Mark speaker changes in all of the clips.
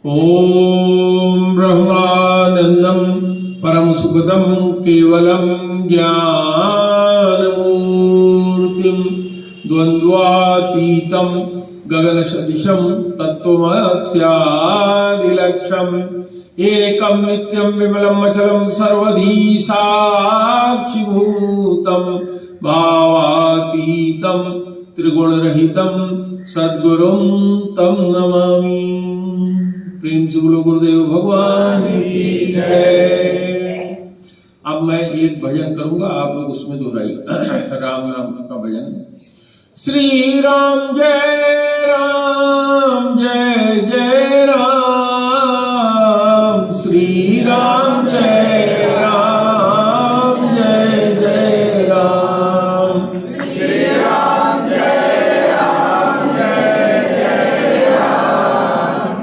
Speaker 1: ओम ब्रह्मानंदं परम सुखदं केवलं ज्ञानमूर्तिं द्वन्द्वातीतं गगनसदृशं तत्त्वमस्यादिलक्ष्यम् एकं नित्यं विमलं अचलं सर्वधी साक्षिभूतं भावातीतं त्रिगुणरहितं सद्गुरुं तं नमामि। प्रेम से बोलो गुरुदेव भगवान की जय। अब मैं एक भजन करूंगा, आप लोग उसमें दोहराइए। राम नाम का भजन। श्री राम जय जय राम, श्री राम जय जय राम, श्री राम जय राम,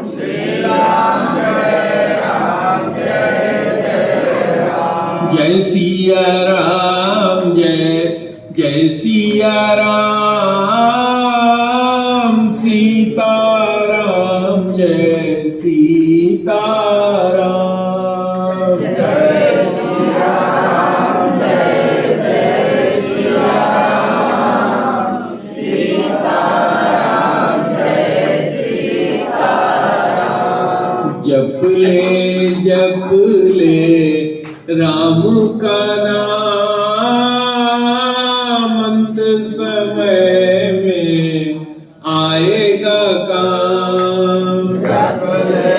Speaker 1: श्री राम जय राम। जय सिया राम जय सिया राम, सीताराम जय सीताराम, जय सिया राम जय सिया राम, सीताराम जय सीताराम। जप ले राम का नाम, अंत समय में आएगा काम। जप ले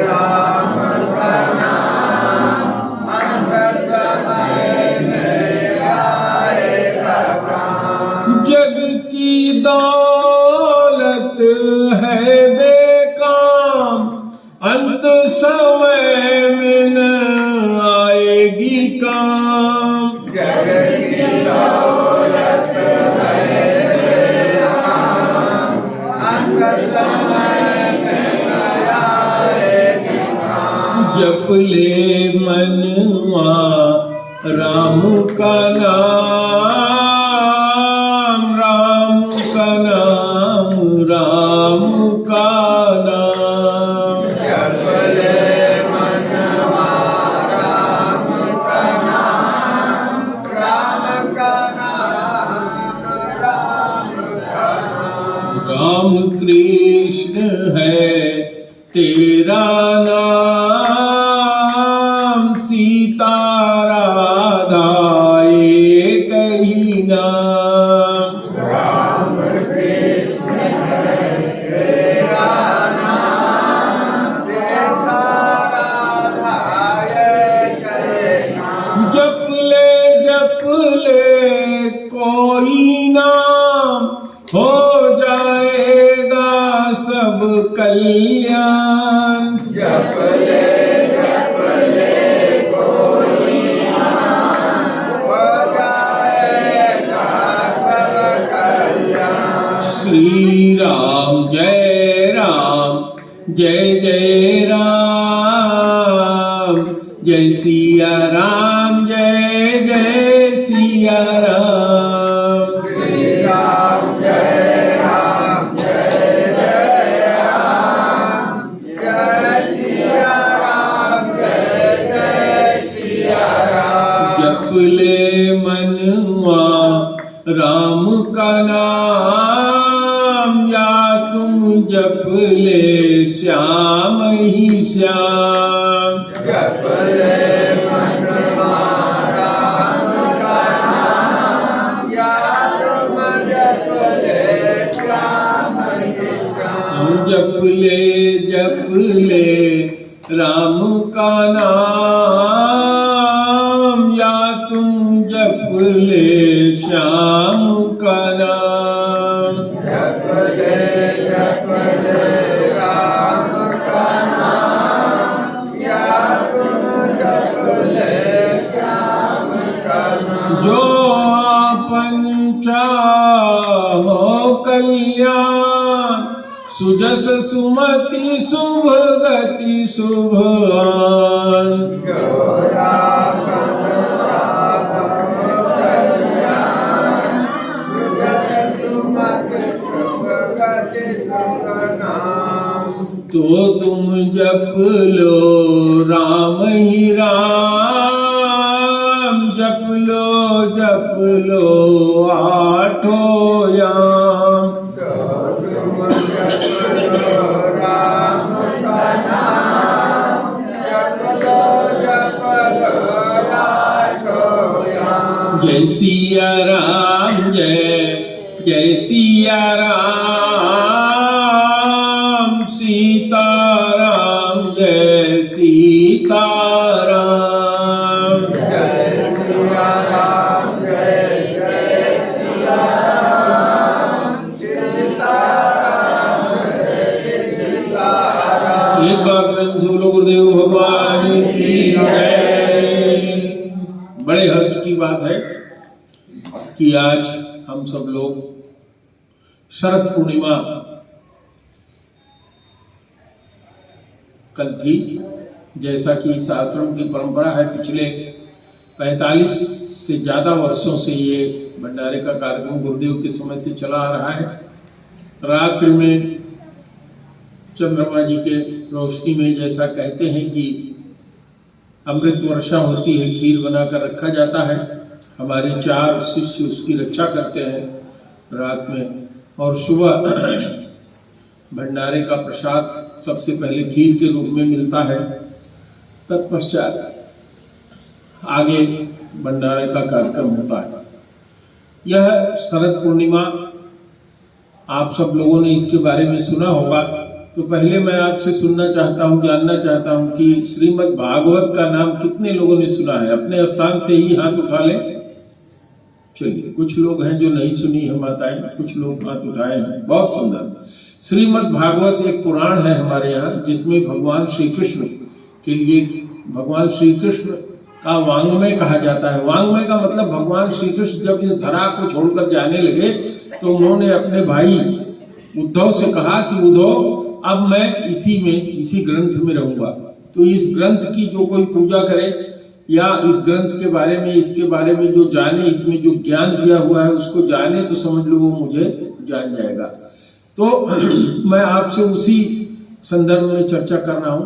Speaker 1: राम का नाम, अंत समय में आएगा काम। जग की दौलत है बेकाम, अंत समय में न आएगी काम। जग की दौलत है बेकाम, अंत समय में न आएगी काम। जप ले मनवा राम का नाम, राम का नाम, राम का नाम। जप ले मनवा राम का नाम, राम का नाम, राम का नाम। राम कृष्ण है तेरा नाम, सीता राधा एक ही नाम। राम कृष्ण है तेरा नाम, सीता राधा एक ही नाम। जप ले कोई नाम, हो जाएगा सब कल्याण। जप ले कोई नाम, हो जाएगा सब कल्याण। श्री राम जय राम, जय सिया राम जय सिया राम, श्री राम जय राम, जय सिया राम जय सिया राम। जप ले मनवा राम का नाम, या तुम जप ले श्याम ही श्याम। जप ले मनवा राम का नाम, या तुम जप ले श्याम ही श्याम। जप ले राम का नाम, या तुम जप ले श्याम का नाम। जप ले राम का नाम, या तुम जप ले श्याम का नाम। जो आपन चाहो कल्याण, सुजस सुमति शुभ गति शुभ आन। जो आपन चाहो कल्याण, सुजस सुमति शुभ तो तुम जप लो राम ही राम, जप लो आठों याम। जय सिया राम, जय सिया राम, सीताराम जय सीताराम।
Speaker 2: जय सिया राम, जय सिया राम, सीताराम जय सीताराम।
Speaker 1: एक बार प्रेम से बोलो गुरुदेव भगवान की जय। बड़े हर्ष की बात है कि आज हम सब लोग शरद पूर्णिमा कल थी, जैसा कि इस आश्रम की परंपरा है। पिछले 45 से ज्यादा वर्षों से ये भंडारे का कार्यक्रम गुरुदेव के समय से चला आ रहा है। रात्रि में चंद्रमा जी के रोशनी में, जैसा कहते हैं कि अमृत वर्षा होती है, खीर बनाकर रखा जाता है। हमारे 4 शिष्य उसकी रक्षा करते हैं रात में, और सुबह भंडारे का प्रसाद सबसे पहले खीर के रूप में मिलता है। तत्पश्चात आगे भंडारे का कार्यक्रम होता है। यह शरद पूर्णिमा आप सब लोगों ने इसके बारे में सुना होगा। तो पहले मैं आपसे सुनना चाहता हूँ, जानना चाहता हूँ कि श्रीमद् भागवत का नाम कितने लोगों ने सुना है? अपने स्थान से ही हाथ उठा लें। चलिए, कुछ लोग हैं जो नहीं सुनी है माताएं, कुछ लोग हाथ उठाए हैं। बहुत सुंदर। श्रीमद् भागवत एक पुराण है हमारे यहाँ, जिसमें भगवान श्री कृष्ण के लिए, भगवान श्री कृष्ण का वांग्मय कहा जाता है। वांग्मय का मतलब भगवान श्री कृष्ण जब इस धरा को छोड़कर जाने लगे तो उन्होंने अपने भाई उद्धव से कहा कि उद्धव, अब मैं इसी ग्रंथ में रहूंगा। तो इस ग्रंथ की जो कोई पूजा करे या इस ग्रंथ के बारे में, इसके बारे में जो जाने, इसमें जो ज्ञान दिया हुआ है उसको जाने, तो समझ लो वो मुझे जान जाएगा। तो मैं आपसे उसी संदर्भ में चर्चा कर रहा हूं।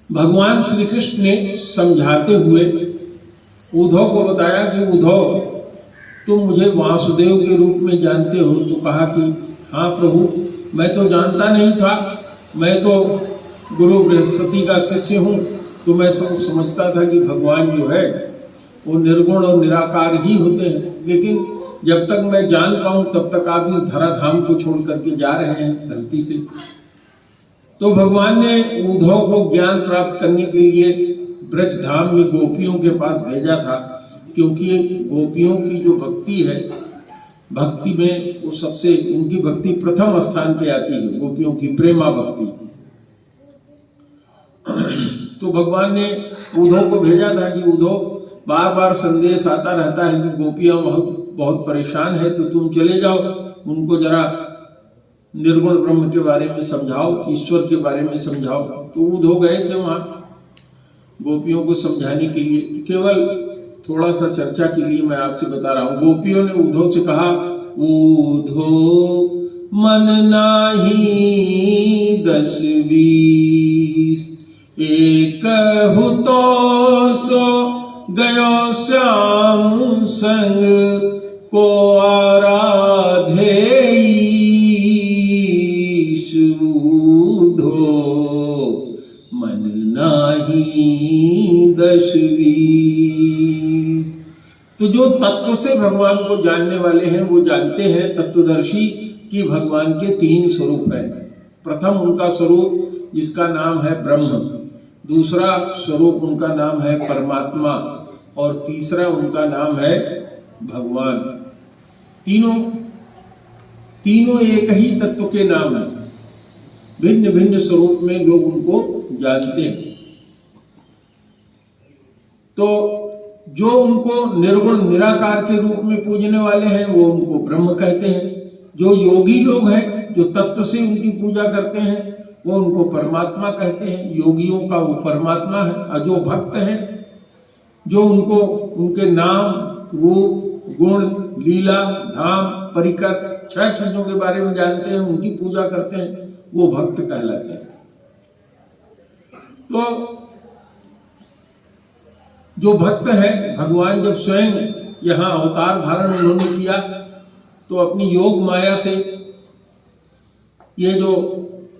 Speaker 1: भगवान श्री कृष्ण ने समझाते हुए उद्धव को बताया कि उद्धव, तुम मुझे वासुदेव के रूप में जानते हो? तो कहा कि हाँ प्रभु, मैं तो जानता नहीं था, मैं तो गुरु बृहस्पति का शिष्य हूँ। तो मैं सब समझता था कि भगवान जो है वो निर्गुण और निराकार ही होते हैं, लेकिन जब तक मैं जान पाऊं तब तक आप इस धराधाम को छोड़ करके जा रहे हैं धरती से। तो भगवान ने उद्धव को ज्ञान प्राप्त करने के लिए ब्रज धाम में गोपियों के पास भेजा था, क्योंकि गोपियों की जो भक्ति है, भक्ति में वो सबसे, उनकी भक्ति प्रथम स्थान पे आती है, गोपियों की प्रेमा भक्ति। तो भगवान ने उद्धव को भेजा था कि उद्धव, बार बार संदेश आता रहता है कि गोपियां बहुत परेशान है, तो तुम चले जाओ, उनको जरा निर्गुण ब्रह्म के बारे में समझाओ, ईश्वर के बारे में समझाओ। तो उद्धव गए थे वहां गोपियों को समझाने के लिए। केवल थोड़ा सा चर्चा के लिए मैं आपसे बता रहा हूँ। गोपियों ने उद्धव से कहा, उद्धव मन नाही 10-20, एक तो सो गयो श्याम संग को आराधे उद्धव मन नाही 10-20। तो जो तत्व से भगवान को जानने वाले हैं वो जानते हैं, तत्वदर्शी, कि भगवान के 3 स्वरूप हैं। प्रथम उनका स्वरूप जिसका नाम है ब्रह्म, दूसरा स्वरूप उनका नाम है परमात्मा, और तीसरा उनका नाम है भगवान। तीनों एक ही तत्व के नाम हैं, भिन्न भिन्न स्वरूप में लोग उनको जानते हैं। तो जो उनको निर्गुण निराकार के रूप में पूजने वाले हैं वो उनको ब्रह्म कहते हैं। जो योगी लोग हैं, जो तत्व से उनकी पूजा करते हैं, वो उनको परमात्मा कहते हैं। योगियों का वो परमात्मा है। और जो भक्त हैं, जो उनको उनके नाम, रूप, गुण, लीला, धाम, परिकर 6 चीजों के बारे में जानते हैं, उनकी पूजा करते हैं, वो भक्त कहलाते हैं। तो जो भक्त है, भगवान जब स्वयं यहाँ अवतार धारण उन्होंने किया तो अपनी योग माया से ये जो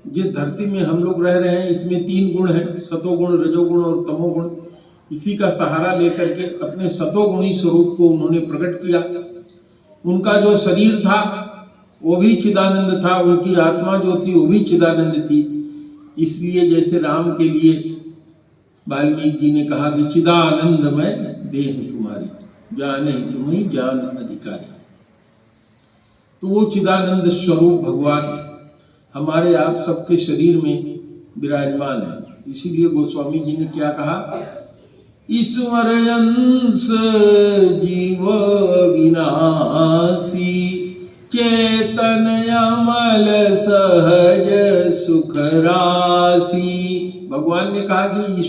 Speaker 1: जिस धरती में हम लोग रह रहे हैं इसमें 3 गुण हैं, सतोगुण, रजोगुण और तमोगुण। इसी का सहारा लेकर के अपने सतोगुणी स्वरूप को उन्होंने प्रकट किया। उनका जो शरीर था वो भी चिदानंद था, उनकी आत्मा जो थी वो भी चिदानंद थी। इसलिए जैसे राम के लिए वाल्मीकि जी ने कहा कि चिदानंदमय देह तुम्हारी, जाने तुम्हें ज्ञान अधिकारी। तो वो चिदानंद स्वरूप भगवान हमारे आप सबके शरीर में विराजमान है। इसीलिए गोस्वामी जी ने क्या कहा, ईश्वर अंश जीव विनाशी, चेतन अमल सहज सुख राशि। भगवान ने कहा कि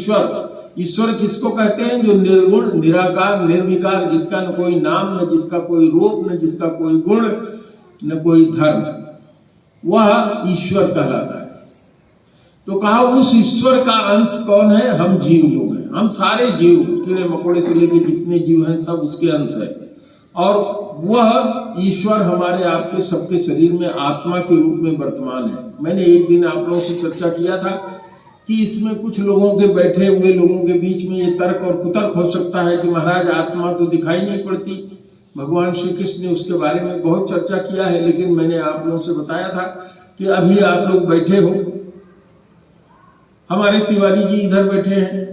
Speaker 1: ईश्वर किसको कहते हैं? जो निर्गुण, निराकार, निर्विकार, जिसका न कोई नाम, न जिसका कोई रूप, न जिसका कोई गुण, न कोई धर्म, वह ईश्वर कहलाता है। तो कहा उस ईश्वर का अंश कौन है? हम जीव लोग हैं। हम सारे जीव, कीड़े मकोड़े से लेकर जितने जीव हैं सब उसके अंश है। और वह ईश्वर हमारे आपके सबके शरीर में आत्मा के रूप में वर्तमान है। मैंने एक दिन आप लोगों से चर्चा किया था कि इसमें कुछ लोगों के, बैठे हुए लोगों के बीच में ये तर्क और कुतर्क हो सकता है कि महाराज आत्मा तो दिखाई नहीं पड़ती। भगवान श्री कृष्ण ने उसके बारे में बहुत चर्चा किया है, लेकिन मैंने आप लोगों से बताया था कि अभी आप लोग बैठे हो, हमारे तिवारी जी इधर बैठे हैं।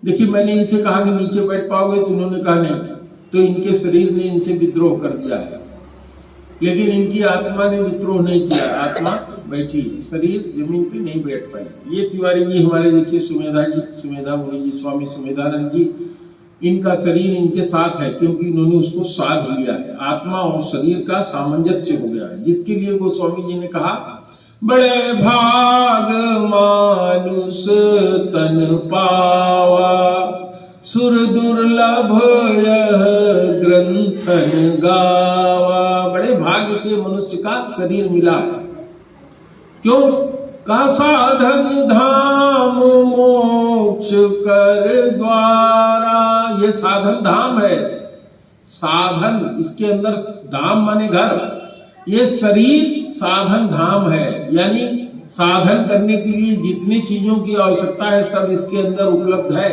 Speaker 1: देखिए, मैंने इनसे कहा कि नीचे बैठ पाओगे, तो उन्होंने कहा नहीं। तो इनके शरीर ने इनसे विद्रोह कर दिया है, लेकिन इनकी आत्मा ने विद्रोह नहीं किया। आत्मा बैठी, शरीर जमीन पे नहीं बैठ पाई। ये तिवारी जी हमारे, देखिए सुमेधा जी, सुमेधा मुनि जी, स्वामी सुमेधानंद जी, इनका शरीर इनके साथ है क्योंकि इन्होंने उसको साध लिया है। आत्मा और शरीर का सामंजस्य हो गया है, जिसके लिए गोस्वामी जी ने कहा, बड़े भाग मानुष तन पावा, सुर दुर्लभ यह ग्रंथन गावा। बड़े भाग्य से मनुष्य का शरीर मिला है। क्यों? का साधन धाम मोक्ष कर द्वारा। ये साधन धाम है। साधन, इसके अंदर धाम माने घर, ये शरीर साधन धाम है। यानी साधन करने के लिए जितनी चीजों की आवश्यकता है सब इसके अंदर उपलब्ध है।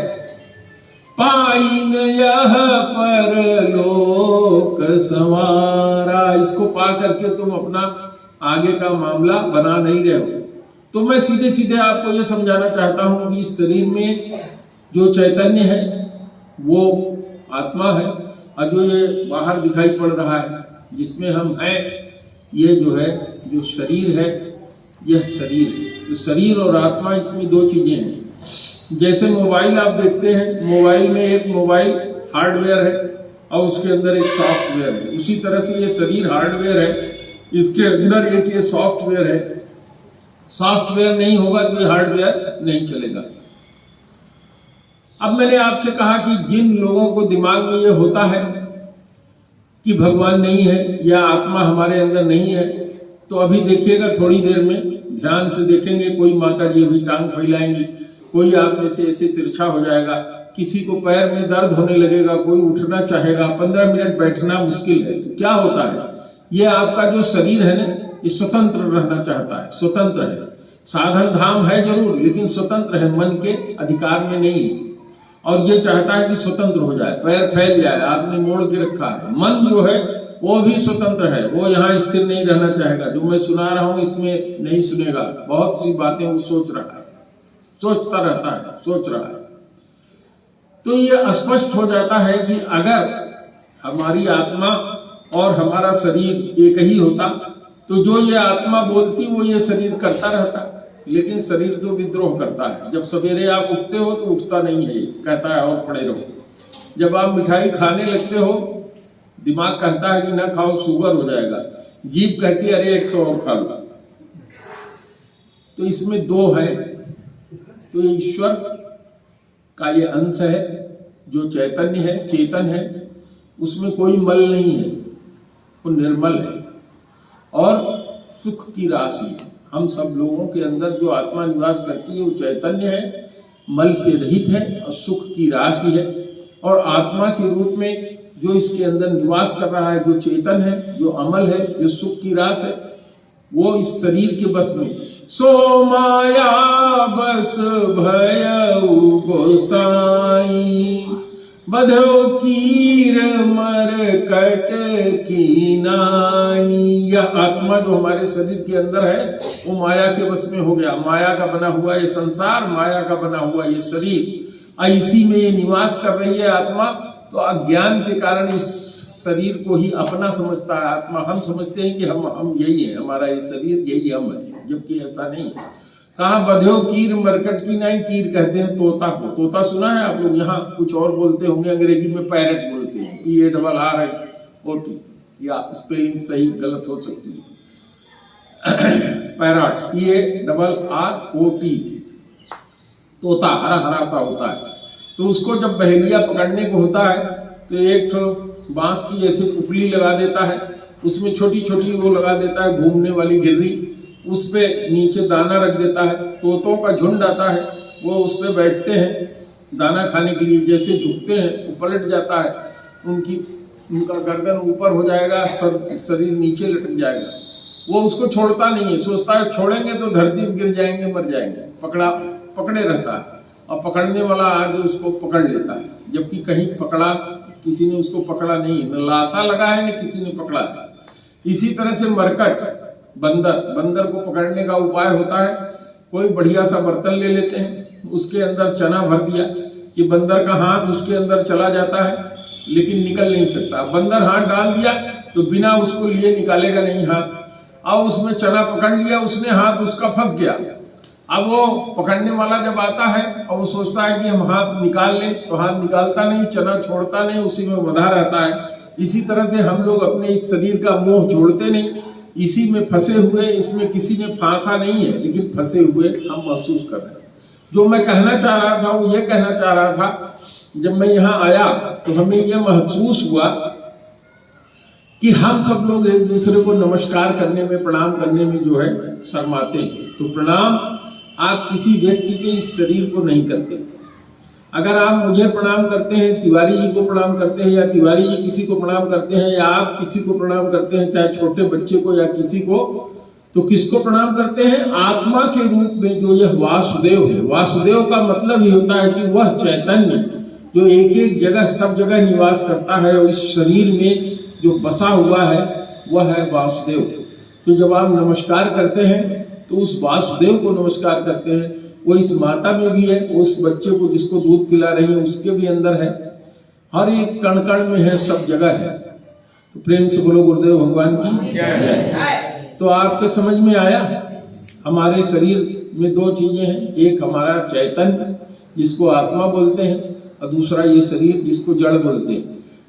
Speaker 1: पाइन यह परलोक संवारा। इसको पा करके तुम अपना आगे का मामला बना नहीं रहे हो। तो मैं सीधे सीधे आपको यह समझाना चाहता हूं कि इस शरीर में जो चैतन्य है वो आत्मा है, और जो ये बाहर दिखाई पड़ रहा है जिसमें हम हैं, ये जो है, जो शरीर है, यह शरीर है। तो शरीर और आत्मा, इसमें 2 चीजें हैं। जैसे मोबाइल आप देखते हैं, मोबाइल में एक मोबाइल हार्डवेयर है और उसके अंदर एक सॉफ्टवेयर है। उसी तरह से ये शरीर हार्डवेयर है, इसके अंदर एक ये सॉफ्टवेयर है। सॉफ्टवेयर नहीं होगा तो ये हार्डवेयर नहीं चलेगा। अब मैंने आपसे कहा कि जिन लोगों को दिमाग में ये होता है कि भगवान नहीं है या आत्मा हमारे अंदर नहीं है, तो अभी देखिएगा, थोड़ी देर में ध्यान से देखेंगे, कोई माता जी अभी टांग फैलाएंगी, कोई आप में से ऐसे तिरछा हो जाएगा, किसी को पैर में दर्द होने लगेगा, कोई उठना चाहेगा, 15 मिनट बैठना मुश्किल है। तो क्या होता है? ये आपका जो शरीर है ना, ये स्वतंत्र रहना चाहता है, स्वतंत्र है। साधन धाम है जरूर, लेकिन स्वतंत्र है, मन के अधिकार में नहीं है। और ये चाहता है कि स्वतंत्र हो जाए, पैर फैल जाए, आपने मोड़ के रखा है। मन जो है वो भी स्वतंत्र है, वो यहाँ स्थिर नहीं रहना चाहेगा। जो मैं सुना रहा हूँ इसमें नहीं सुनेगा, बहुत सी बातें वो सोच रहा है, सोचता रहता है, सोच रहा है। तो ये स्पष्ट हो जाता है कि अगर हमारी आत्मा और हमारा शरीर एक ही होता तो जो ये आत्मा बोलती वो ये शरीर करता रहता, लेकिन शरीर तो विद्रोह करता है। जब सवेरे आप उठते हो तो उठता नहीं है, कहता है और पड़े रहो। जब आप मिठाई खाने लगते हो, दिमाग कहता है कि ना खाओ, शुगर हो जाएगा। जीभ कहती है अरे एक तो और खा लो। तो इसमें 2 है। तो ये ईश्वर का ये अंश है, जो चैतन्य है, चेतन है, उसमें कोई मल नहीं है, वो निर्मल है। और सुख की राशि है। हम सब लोगों के अंदर जो आत्मा निवास करती है वो चैतन्य है, मल से रहित है और सुख की राशि है। और आत्मा के रूप में जो इसके अंदर निवास कर रहा है, जो चेतन है, जो अमल है, जो सुख की रास है, वो इस शरीर के बस में। सो माया बस भयउ गोसाई, बधो कीर मर कट की नाई। यह आत्मा जो हमारे शरीर के अंदर है वो माया के बस में हो गया। माया का बना हुआ ये संसार, माया का बना हुआ ये शरीर, इसी में ये निवास कर रही है आत्मा। तो अज्ञान के कारण इस शरीर को ही अपना समझता है आत्मा। हम समझते हैं कि हम यही है, हमारा ये शरीर यही हम है, जबकि ऐसा नहीं है। कहा बध्यो कीर मरकट की नाई। कीर कहते हैं तोता को। तोता सुना है आप लोग? यहाँ कुछ और बोलते होंगे, अंग्रेजी में पैरट बोलते हैं। PARROT, या स्पेलिंग सही गलत हो सकती है। पैरट, PARROT, तोता हरा हरा सा होता है। तो उसको जब बहेलिया पकड़ने को होता है तो एक तो बांस की ऐसे पुपली लगा देता है, उसमें छोटी छोटी वो लगा देता है घूमने वाली गिर्री, उस पे नीचे दाना रख देता है। तोतों का झुंड आता है, वो उस पे बैठते हैं दाना खाने के लिए। जैसे झुकते हैं वो पलट जाता है, उनका गर्दन ऊपर हो जाएगा, शरीर नीचे लटक जाएगा। वो उसको छोड़ता नहीं है, सोचता है छोड़ेंगे तो धरती में गिर जाएंगे, मर जाएंगे। पकड़े रहता है और पकड़ने वाला आगे उसको पकड़ लेता है, जबकि कहीं किसी ने उसको पकड़ा नहीं, न लाशा लगा है न किसी ने पकड़ा। इसी तरह से मरकट, बंदर को पकड़ने का उपाय होता है, कोई बढ़िया सा बर्तन ले लेते हैं, उसके अंदर चना भर दिया कि बंदर का हाथ उसके अंदर चला जाता है लेकिन निकल नहीं सकता। बंदर हाथ डाल दिया तो बिना उसको लिए निकालेगा नहीं हाथ। अब उसमें चना पकड़ लिया उसने, हाथ उसका फंस गया। अब वो पकड़ने वाला जब आता है और वो सोचता है कि हम हाथ निकाल लें, तो हाथ निकालता नहीं, चना छोड़ता नहीं, उसी में बंधा रहता है। इसी तरह से हम लोग अपने इस शरीर का मोह छोड़ते नहीं, इसी में फंसे हुए, इसमें किसी ने फांसा नहीं है लेकिन फंसे हुए हम महसूस कर रहे हैं। जो मैं कहना चाह रहा था वो ये कहना चाह रहा था, जब मैं यहाँ आया तो हमें यह महसूस हुआ कि हम सब लोग एक दूसरे को नमस्कार करने में, प्रणाम करने में जो है शर्माते हैं। तो प्रणाम आप किसी व्यक्ति के इस शरीर को नहीं करते। अगर आप मुझे प्रणाम करते हैं, तिवारी जी को प्रणाम करते हैं, या तिवारी जी किसी को प्रणाम करते हैं, या आप किसी को प्रणाम करते हैं, चाहे छोटे बच्चे को या किसी को, तो किसको प्रणाम करते हैं? आत्मा के रूप में जो यह वासुदेव है। वासुदेव का मतलब ये होता है कि वह चैतन्य जो एक एक जगह सब जगह निवास करता है और इस शरीर में जो बसा हुआ है वह है वासुदेव। तो जब आप नमस्कार करते हैं तो उस वासुदेव को नमस्कार करते हैं। वो इस माता में भी है, वो उस बच्चे को जिसको दूध पिला रही है उसके भी अंदर है, हर एक कण कण में है, सब जगह है। तो प्रेम से बोलो गुरुदेव भगवान की जय। तो आपके समझ में आया, हमारे शरीर में दो चीजें हैं, एक हमारा चैतन्य जिसको आत्मा बोलते हैं और दूसरा ये शरीर जिसको जड़ बोलते हैं।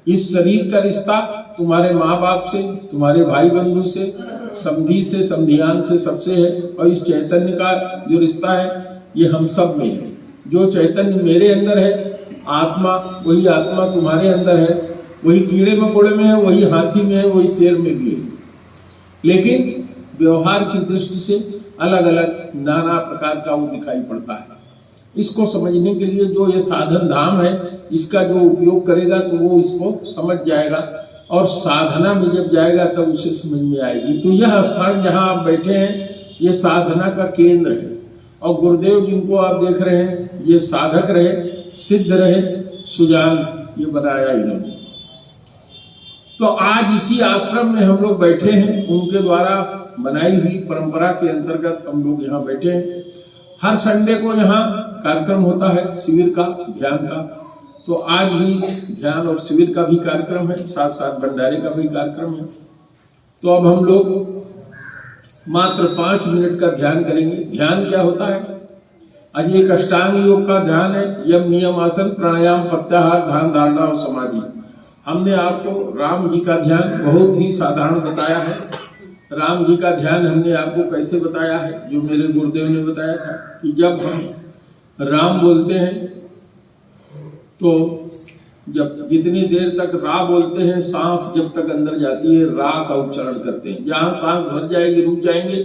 Speaker 1: इस शरीर का रिश्ता तुम्हारे माँ बाप से, तुम्हारे भाई बंधु से, समधी से, समधियान से, सबसे है। और इस चैतन्य का जो रिश्ता है ये हम सब में है। जो चैतन्य मेरे अंदर है आत्मा, वही आत्मा तुम्हारे अंदर है। वही कीड़े मकोड़े में है, वही हाथी में है, वही शेर में भी है। लेकिन व्यवहार की दृष्टि से अलग अलग नाना प्रकार का वो दिखाई पड़ता है। इसको समझने के लिए जो ये साधन धाम है, इसका जो उपयोग करेगा तो वो इसको समझ जाएगा, और साधना में जब जाएगा तब उसे समझ में आएगी। तो यह स्थान जहाँ आप बैठे हैं ये साधना का केंद्र है। और गुरुदेव जिनको आप देख रहे हैं ये साधक रहे, सिद्ध रहे, सुजान ये बनाया इन्होंने। तो आज इसी आश्रम में हम लोग बैठे हैं, उनके द्वारा बनाई हुई परंपरा के अंतर्गत हम लोग यहाँ बैठे हैं। हर संडे को यहाँ कार्यक्रम होता है शिविर का, ध्यान का। तो आज भी ध्यान और शिविर का भी कार्यक्रम है, साथ साथ भंडारे का भी कार्यक्रम है। तो अब हम लोग मात्र 5 मिनट का ध्यान करेंगे। ध्यान क्या होता है? आज एक अष्टांग योग का ध्यान है, यम, नियम, आसन, प्राणायाम, प्रत्याहार, ध्यान, धारणा और समाधि। हमने आपको राम जी का ध्यान बहुत ही साधारण बताया है। राम जी का ध्यान हमने आपको कैसे बताया है, जो मेरे गुरुदेव ने बताया था कि जब हम राम बोलते हैं तो जब जितनी देर तक रा बोलते हैं, सांस जब तक अंदर जाती है रा का उच्चारण करते हैं। जहां सांस भर जाएगी रुक जाएंगे,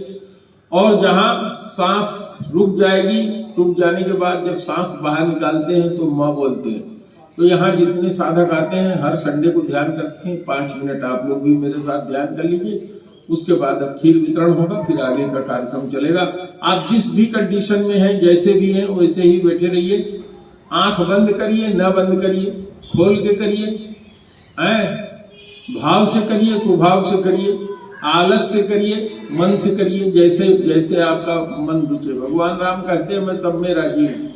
Speaker 1: और जहां सांस रुक जाएगी, रुक जाने के बाद जब सांस बाहर निकालते हैं तो माँ बोलते हैं। तो यहाँ जितने साधक आते हैं हर संडे को ध्यान करते हैं। 5 मिनट आप लोग भी मेरे साथ ध्यान कर लीजिए। उसके बाद अब खीर वितरण होगा, फिर आगे का कार्यक्रम चलेगा। आप जिस भी कंडीशन में हैं, जैसे भी हैं वैसे ही बैठे रहिए। आंख बंद करिए, न बंद करिए, खोल के करिए, भाव से करिए, कुभाव से करिए, आलस से करिए, मन से करिए, जैसे जैसे आपका मन रुचे। भगवान राम कहते हैं मैं सब में राजी हूँ,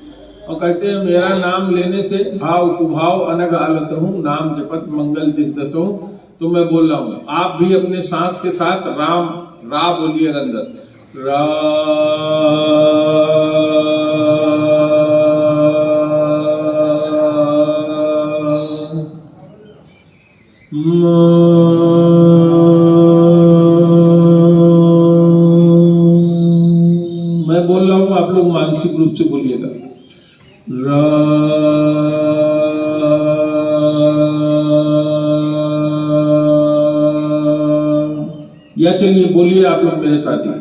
Speaker 1: और कहते हैं मेरा नाम लेने से भाव कुभाव अनग आलस हूँ, नाम जपत मंगल दिस दस हूँ। तो मैं बोल रहा हूँ, आप भी अपने सांस के साथ राम रा बोलिए अंदर, रा मैं बोल रहा हूँ, आप लोग मानसिक रूप से बोलिएगा, या चलिए बोलिए आप लोग मेरे साथ ही,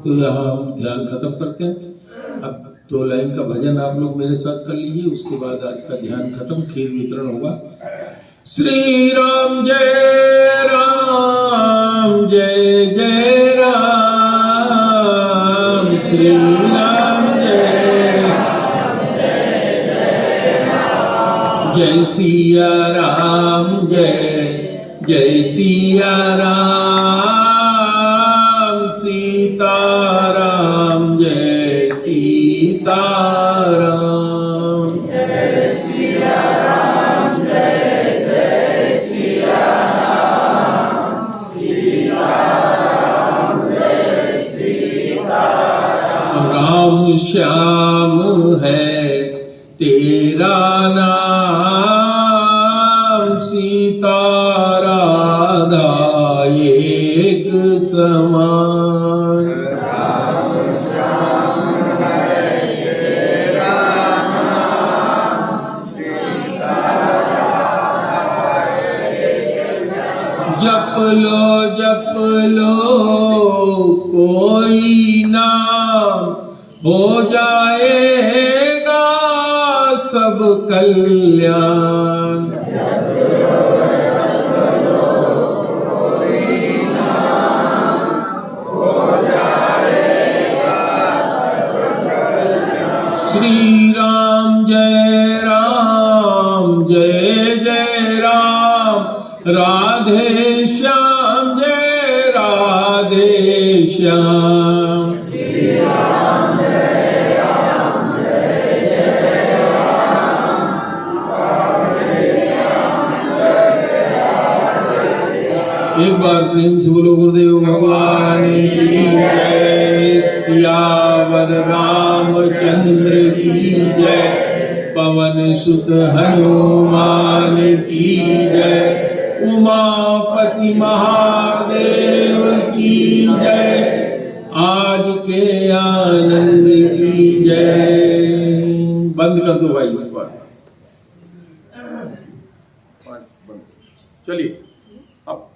Speaker 1: तो यहाँ हम ध्यान खत्म करते हैं। अब 2 लाइन का भजन आप लोग मेरे साथ कर लीजिए, उसके बाद आज का ध्यान खत्म, खीर वितरण होगा। श्री राम जय राम, जय जय राम, श्री राम जय राम, जय सिया राम, जय जय सिया राम, सीताराम जय सीताराम,
Speaker 2: जय सिया राम, जय जय सिया राम, सीताराम जय सीताराम।
Speaker 1: राम श्याम है तेरा नाम, सीता राधा एक समान।
Speaker 2: राम श्याम है तेरा नाम, सीता राधा एक समान।
Speaker 1: जप लो कोई नाम, हो जाएगा सब कल्याण। श्री राम जय राम, जय जय राम, राधे श्याम जय राधे श्याम।
Speaker 2: श्री राम जय राम, जय जय राम, राधे श्याम जय राधे श्याम।
Speaker 1: एक बार प्रेम से बोलो गुरुदेव भगवान की जय। सियावर रामचंद्र की जय। पवन सुत हनुमान की जय। उमापति महादेव की जय। आज के आनंद की जय। बंद कर दो भाई इस बार। चलिए अब